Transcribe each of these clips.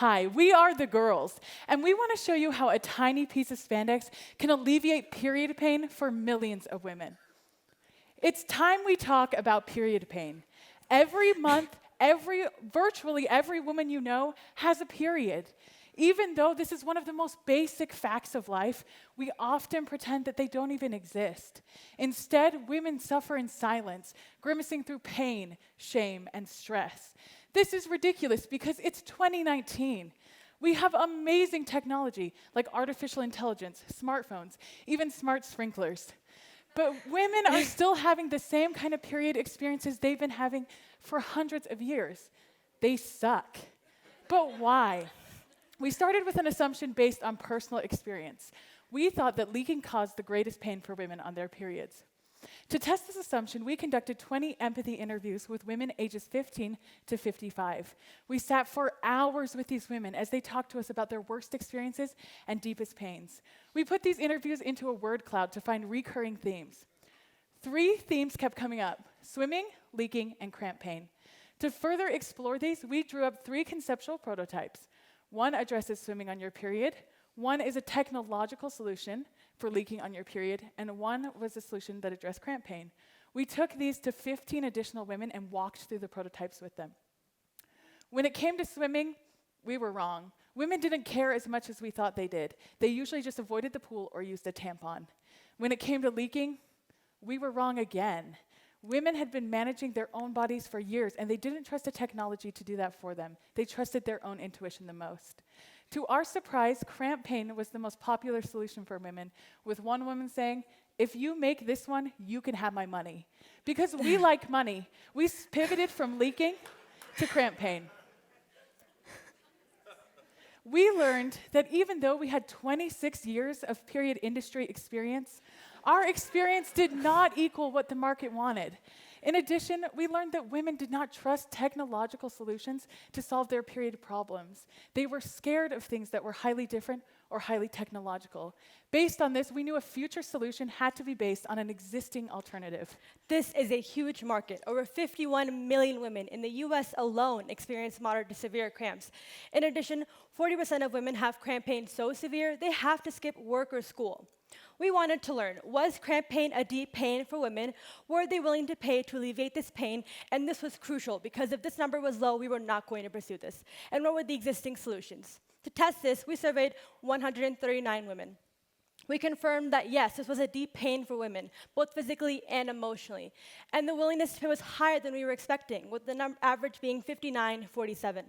Hi, we are the girls, and we want to show you how a tiny piece of spandex can alleviate period pain for millions of women. It's time we talk about period pain. Every month, virtually every woman you know has a period. Even though this is one of the most basic facts of life, we often pretend that they don't even exist. Instead, women suffer in silence, grimacing through pain, shame, and stress. This is ridiculous because it's 2019. We have amazing technology like artificial intelligence, smartphones, even smart sprinklers. But women are still having the same kind of period experiences they've been having for hundreds of years. They suck. But why? We started with an assumption based on personal experience. We thought that leaking caused the greatest pain for women on their periods. To test this assumption, we conducted 20 empathy interviews with women ages 15 to 55. We sat for hours with these women as they talked to us about their worst experiences and deepest pains. We put these interviews into a word cloud to find recurring themes. 3 themes kept coming up: swimming, leaking, and cramp pain. To further explore these, we drew up 3 conceptual prototypes. One addresses swimming on your period, one is a technological solution for leaking on your period, and one was a solution that addressed cramp pain. We took these to 15 additional women and walked through the prototypes with them. When it came to swimming, we were wrong. Women didn't care as much as we thought they did. They usually just avoided the pool or used a tampon. When it came to leaking, we were wrong again. Women had been managing their own bodies for years, and they didn't trust the technology to do that for them. They trusted their own intuition the most. To our surprise, cramp pain was the most popular solution for women, with one woman saying, "If you make this one, you can have my money." Because we like money, we pivoted from leaking to cramp pain. We learned that even though we had 26 years of period industry experience, our experience did not equal what the market wanted. In addition, we learned that women did not trust technological solutions to solve their period problems. They were scared of things that were highly different or highly technological. Based on this, we knew a future solution had to be based on an existing alternative. This is a huge market. Over 51 million women in the US alone experience moderate to severe cramps. In addition, 40% of women have cramp pain so severe they have to skip work or school. We wanted to learn, was cramp pain a deep pain for women? Were they willing to pay to alleviate this pain? And this was crucial, because if this number was low, we were not going to pursue this. And what were the existing solutions? To test this, we surveyed 139 women. We confirmed that, yes, this was a deep pain for women, both physically and emotionally. And the willingness to pay was higher than we were expecting, with the average being 59-47.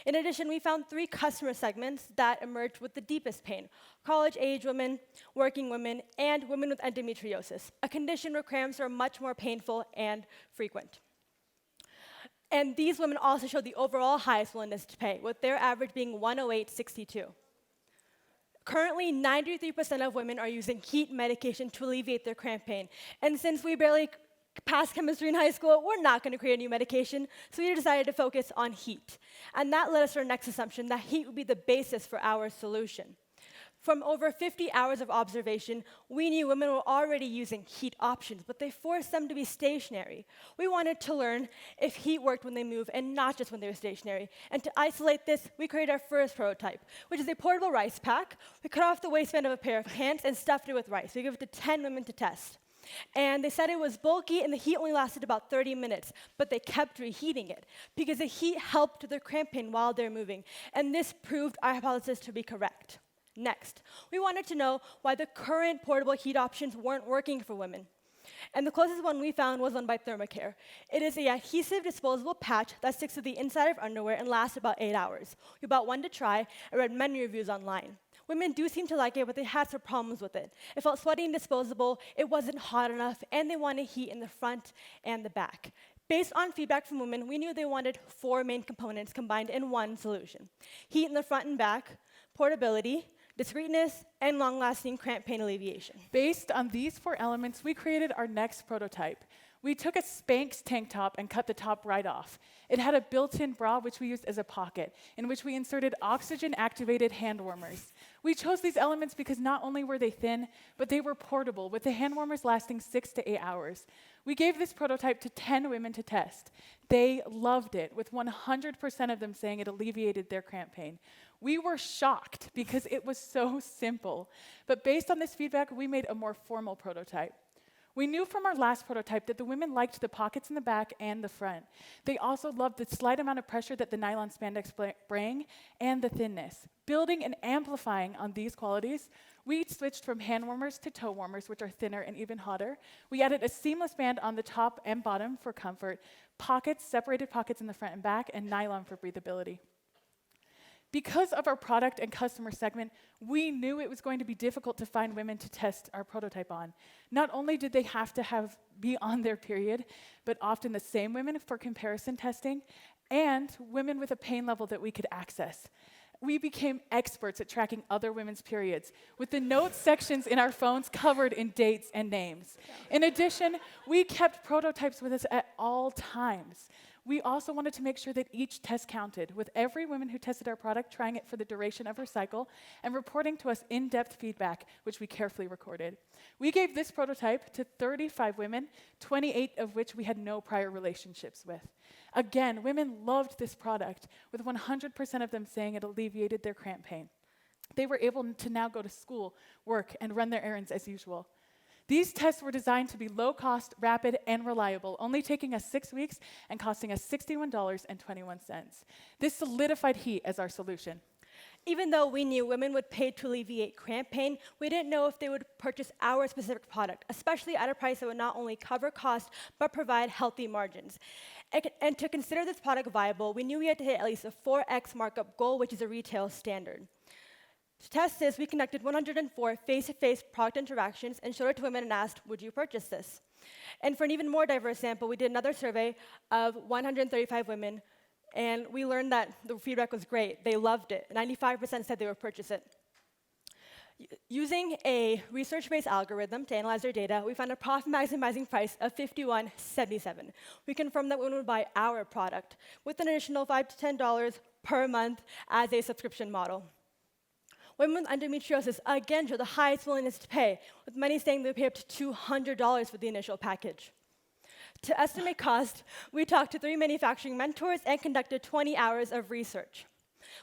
In addition, we found 3 customer segments that emerged with the deepest pain: college-age women, working women, and women with endometriosis, a condition where cramps are much more painful and frequent. And these women also showed the overall highest willingness to pay, with their average being 108.62. Currently, 93% of women are using heat medication to alleviate their cramp pain. And since we barely passed chemistry in high school, we're not going to create a new medication, so we decided to focus on heat. And that led us to our next assumption, that heat would be the basis for our solution. From over 50 hours of observation, we knew women were already using heat options, but they forced them to be stationary. We wanted to learn if heat worked when they move and not just when they were stationary. And to isolate this, we created our first prototype, which is a portable rice pack. We cut off the waistband of a pair of pants and stuffed it with rice. We gave it to 10 women to test. And they said it was bulky and the heat only lasted about 30 minutes, but they kept reheating it because the heat helped their cramp pain while they're moving. And this proved our hypothesis to be correct. Next, we wanted to know why the current portable heat options weren't working for women. And the closest one we found was one by Thermacare. It is an adhesive disposable patch that sticks to the inside of underwear and lasts about 8 hours. We bought one to try and read many reviews online. Women do seem to like it, but they had some problems with it. It felt sweaty and disposable, it wasn't hot enough, and they wanted heat in the front and the back. Based on feedback from women, we knew they wanted 4 main components combined in one solution: heat in the front and back, portability, discreetness, and long-lasting cramp pain alleviation. Based on these 4 elements, we created our next prototype. We took a Spanx tank top and cut the top right off. It had a built-in bra, which we used as a pocket, in which we inserted oxygen-activated hand warmers. We chose these elements because not only were they thin, but they were portable, with the hand warmers lasting 6 to 8 hours. We gave this prototype to 10 women to test. They loved it, with 100% of them saying it alleviated their cramp pain. We were shocked because it was so simple. But based on this feedback, we made a more formal prototype. We knew from our last prototype that the women liked the pockets in the back and the front. They also loved the slight amount of pressure that the nylon spandex bring and the thinness. Building and amplifying on these qualities, we switched from hand warmers to toe warmers, which are thinner and even hotter. We added a seamless band on the top and bottom for comfort, pockets, separated pockets in the front and back, and nylon for breathability. Because of our product and customer segment, we knew it was going to be difficult to find women to test our prototype on. Not only did they have to be on their period, but often the same women for comparison testing, and women with a pain level that we could access. We became experts at tracking other women's periods, with the notes sections in our phones covered in dates and names. In addition, we kept prototypes with us at all times. We also wanted to make sure that each test counted, with every woman who tested our product trying it for the duration of her cycle and reporting to us in-depth feedback, which we carefully recorded. We gave this prototype to 35 women, 28 of which we had no prior relationships with. Again, women loved this product, with 100% of them saying it alleviated their cramp pain. They were able to now go to school, work, and run their errands as usual. These tests were designed to be low cost, rapid, and reliable, only taking us 6 weeks and costing us $61.21. This solidified heat as our solution. Even though we knew women would pay to alleviate cramp pain, we didn't know if they would purchase our specific product, especially at a price that would not only cover cost, but provide healthy margins. And to consider this product viable, we knew we had to hit at least a 4x markup goal, which is a retail standard. To test this, we conducted 104 face-to-face product interactions and showed it to women and asked, would you purchase this? And for an even more diverse sample, we did another survey of 135 women, and we learned that the feedback was great. They loved it. 95% said they would purchase it. Using a research-based algorithm to analyze their data, we found a profit-maximizing price of $51.77. We confirmed that women would buy our product with an additional $5 to $10 per month as a subscription model. Women with endometriosis again show the highest willingness to pay, with many saying they would pay up to $200 for the initial package. To estimate cost, we talked to 3 manufacturing mentors and conducted 20 hours of research.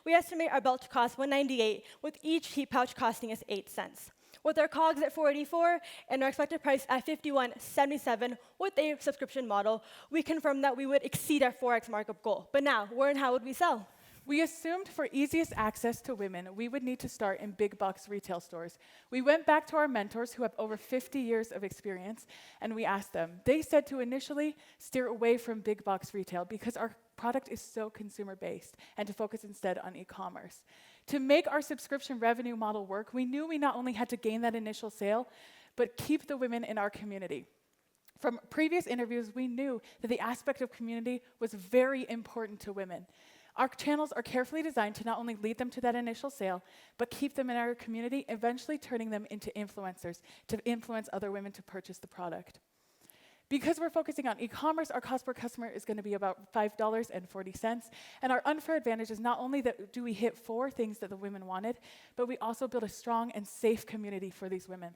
We estimate our belt to cost $198, with each heat pouch costing us 8 cents. With our COGS at $484 and our expected price at $51.77 with a subscription model, we confirmed that we would exceed our 4x markup goal. But now, where and how would we sell? We assumed for easiest access to women, we would need to start in big box retail stores. We went back to our mentors who have over 50 years of experience, and we asked them. They said to initially steer away from big box retail because our product is so consumer-based, and to focus instead on e-commerce. To make our subscription revenue model work, we knew we not only had to gain that initial sale, but keep the women in our community. From previous interviews, we knew that the aspect of community was very important to women. Our channels are carefully designed to not only lead them to that initial sale, but keep them in our community, eventually turning them into influencers to influence other women to purchase the product. Because we're focusing on e-commerce, our cost per customer is going to be about $5.40. And our unfair advantage is not only that do we hit 4 things that the women wanted, but we also build a strong and safe community for these women.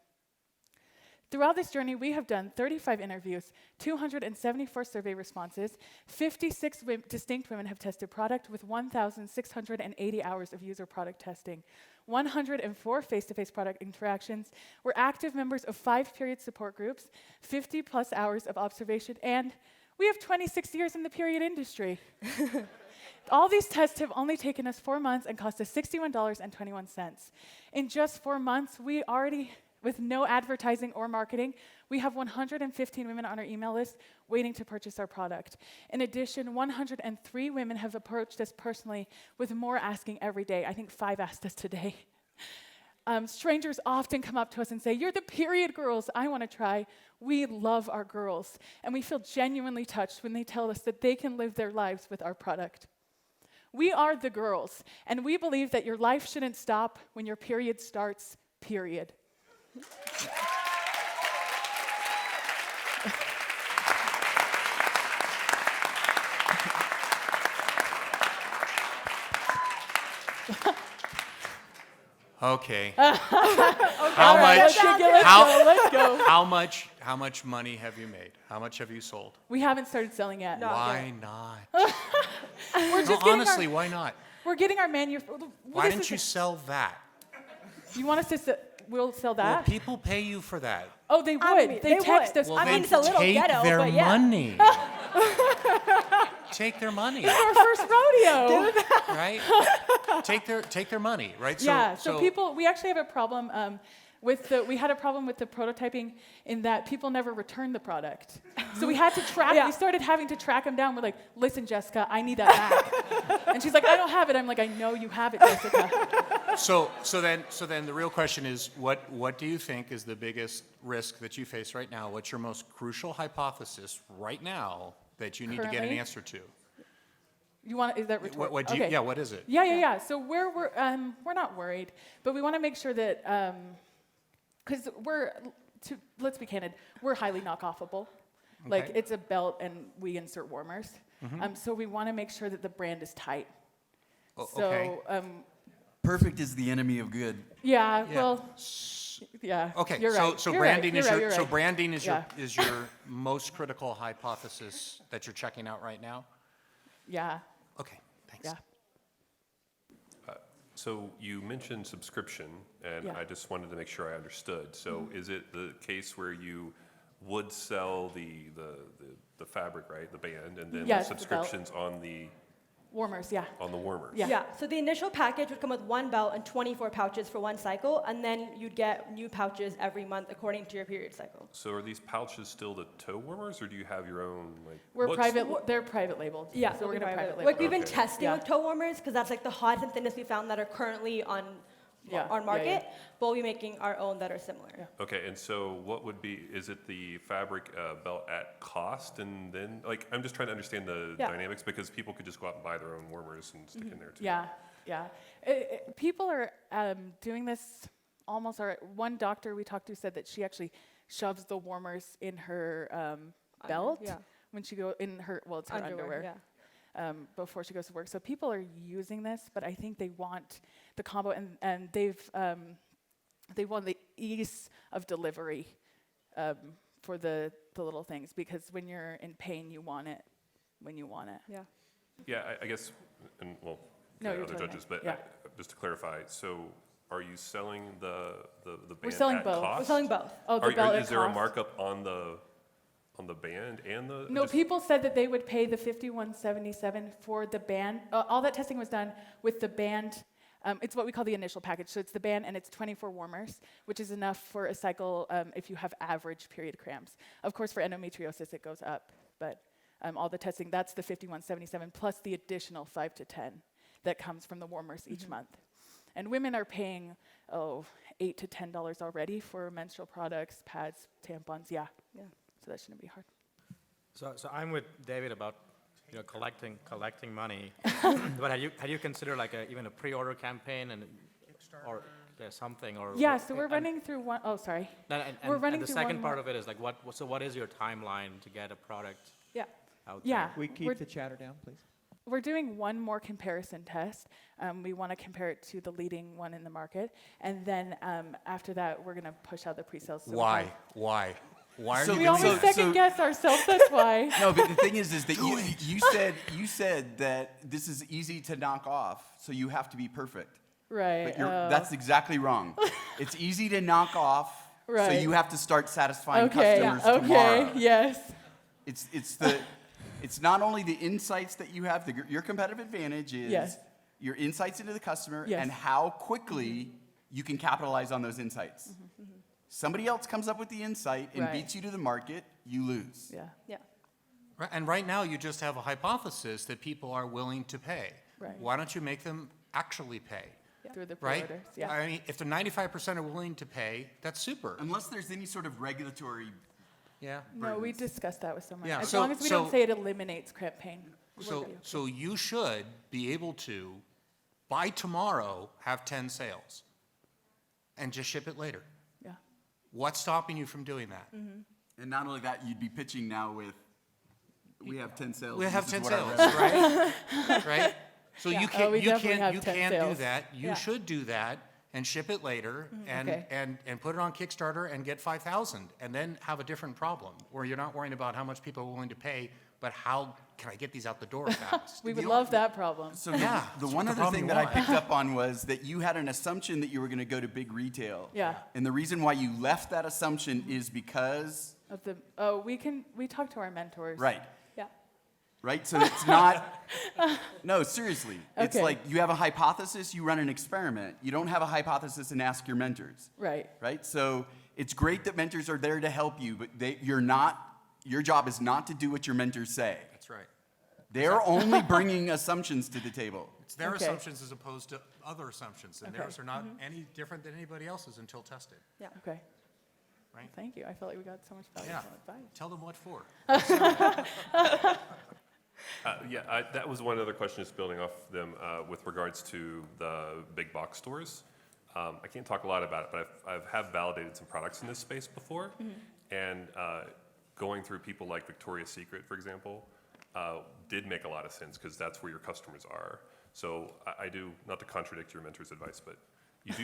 Throughout this journey, we have done 35 interviews, 274 survey responses, 56 distinct women have tested product with 1,680 hours of user product testing, 104 face-to-face product interactions. We're active members of 5 period support groups, 50 plus hours of observation, and we have 26 years in the period industry. All these tests have only taken us 4 months and cost us $61.21. In just 4 months, we already, with no advertising or marketing, we have 115 women on our email list waiting to purchase our product. In addition, 103 women have approached us personally, with more asking every day. I think 5 asked us today. Strangers often come up to us and say, "You're the period girls, I want to try." We love our girls, and we feel genuinely touched when they tell us that they can live their lives with our product. We are the girls, and we believe that your life shouldn't stop when your period starts, period. Okay. All right, let's go. How much money have you made? How much have you sold? We haven't started selling yet. No. Why not? We're just No, getting honestly, why not? we're getting our Why didn't you sell that? You want us to? We'll sell Well, that. people pay you for that. Oh, they would. I mean, they text would. us. Well, I then mean, it's a little take ghetto, their but yeah. money. Take their money, Our first rodeo. right? Take their money, right? So people, we actually have a problem we had a problem with the prototyping in that people never returned the product. So we had to track, we started having to track them down. We're like, listen, Jessica, I need that back. And she's like, I don't have it. I'm like, I know you have it, Jessica. So then the real question is, what do you think is the biggest risk that you face right now? What's your most crucial hypothesis right now that you need to get an Currently? answer to? You want, is that rhetorical? What do you, yeah, what is it? Yeah. So we're not worried, but we want to make sure that, because let's be candid, we're highly knockoffable. Like, Okay. it's a belt and we insert warmers. So we want to make sure that the brand is tight. Okay. Perfect is the enemy of good. Yeah, Yeah. well, yeah. Okay, You're right. so You're branding right. is You're your right. so branding is Yeah. your most critical hypothesis that you're checking out right now? Yeah, Okay, thanks. yeah. So you mentioned subscription, and Yeah. I just wanted to make sure I understood. So is it the case where you would sell the fabric, right, the band, and then Yes, the the belt. subscriptions on the Warmers, yeah. warmers? Yeah. Yeah, so the initial package would come with one belt and 24 pouches for one cycle, and then you'd get new pouches every month according to your period cycle. So are these pouches still the toe warmers, or do you have your own? Like, We're what's- private, they're private labeled. Yeah, so they'll we're be going to private. private label. Like, we've been Okay. testing Yeah. with toe warmers because that's like the hottest and thinnest we found that are currently on market, but we'll be making our own that are similar. Yeah. Okay, and so what would be? Is it the fabric belt at cost, and then like I'm just trying to understand the Yeah. dynamics because people could just go out and buy their own warmers and stick in there too. Yeah. People are doing this almost. One doctor we talked to said that she actually shoves the warmers in her belt yeah. when she go in her. Well, it's her underwear. Yeah. Before she goes to work. So people are using this, but I think they want the combo, and they want the ease of delivery for the little things, because when you're in pain, you want it when you want it. Yeah. Yeah, I guess, and well, No, the you're other totally judges, fine. but Yeah. just to clarify, so are you selling the band We're selling at both. cost? We're selling both. Oh, the belt Is there a cost. markup on the band and the? No, just- people said that they would pay the $51.77 for the band. All that testing was done with the band. It's what we call the initial package. So it's the band and it's 24 warmers, which is enough for a cycle if you have average period cramps. Of course, for endometriosis, it goes up. But all the testing, that's the $51.77 plus the additional 5 to 10 that comes from the warmers each month. And women are paying, $8 to $10 already for menstrual products, pads, tampons. Yeah. So that shouldn't be hard. So I'm with David about collecting money, but have you considered like even a pre-order campaign or something or? Yeah, so we're running through one. Oh, sorry. We're running the through second one part more. of it is like what is your timeline to get a product Yeah. out Yeah. there? We keep We're- the chatter down, please. We're doing one more comparison test. We want to compare it to the leading one in the market, and then after that, we're going to push out the pre-sales. So Why? Why are So you We doing always that? second guess ourselves. That's why. No, but the thing is that you said that this is easy to knock off, so you have to be perfect. Right. But that's exactly wrong. It's easy to knock off, so Right. you have to start satisfying Okay. customers Okay. tomorrow. Yes. It's not only the insights that you have. Your competitive advantage is Yes. your insights into the customer Yes. and how quickly you can capitalize on those insights. Somebody else comes up with the insight and Right. beats you to the market, you lose. Yeah. Yeah. Right, and right now, you just have a hypothesis that people are willing to pay. Right. Why don't you make them actually pay? Through the Right? pre-orders. Yeah. I mean, if the 95% are willing to pay, that's super. Unless there's any sort of regulatory. Yeah. No, we discussed that with someone. Yeah, As so- long as we so- don't say it eliminates cramp pain. So you should be able to, by tomorrow, have 10 sales and just ship it later. Yeah. What's stopping you from doing that? And not only that, you'd be pitching now We have 10 sales. We and have this is 10 what our sales, revenue- right? Right? So Yeah. you Oh, can't, we you definitely can't, have you 10 can do sales. that. You Yeah. should do that and ship it later and, Okay. and put it on Kickstarter and get 5,000 and then have a different problem where you're not worrying about how much people are willing to pay, but how can I get these out the door fast? We would You- love that problem. So Yeah, the that's one the other problem thing you that I want. picked up on was that you had an assumption that you were going to go to big retail. Yeah. And the reason why you left that assumption is because, Of the we talk to our mentors. right, Yeah. right? So it's not, no, seriously. It's Okay. like you have a hypothesis, you run an experiment. You don't have a hypothesis and ask your mentors, Right. right? So it's great that mentors are there to help you, but your job is not to do what your mentors say. That's right. They're only bringing assumptions to the table. It's their Okay. assumptions as opposed to other assumptions, and Okay. theirs are not any different than anybody else's until tested, Yeah. Okay. right? Thank you. I felt like we got so much valuable Yeah. advice. Tell them what for. That was one other question, just building off them, with regards to the big box stores. I can't talk a lot about it, but I've have validated some products in this space before, and going through people like Victoria's Secret, for example, did make a lot of sense because that's where your customers are. So I do, not to contradict your mentor's advice, but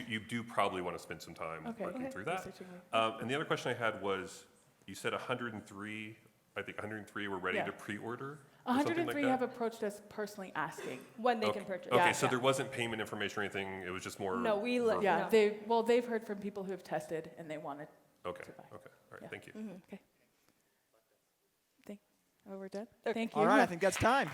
you do probably want to spend some time Okay. working Okay. through that. Researching it. And the other question I had was, you said 103, I think 103 were ready Yeah. to pre-order? or something 103 like have that? approached us personally asking. When they Okay. can purchase. Okay, Yeah, so yeah. there wasn't payment information or anything, it was just more? No, we let- Yeah, No. they've heard from people who have tested and they wanted. Okay, to buy. okay, all right, Yeah. thank you. Okay. We're done? Okay. Thank you. All right, I think that's time.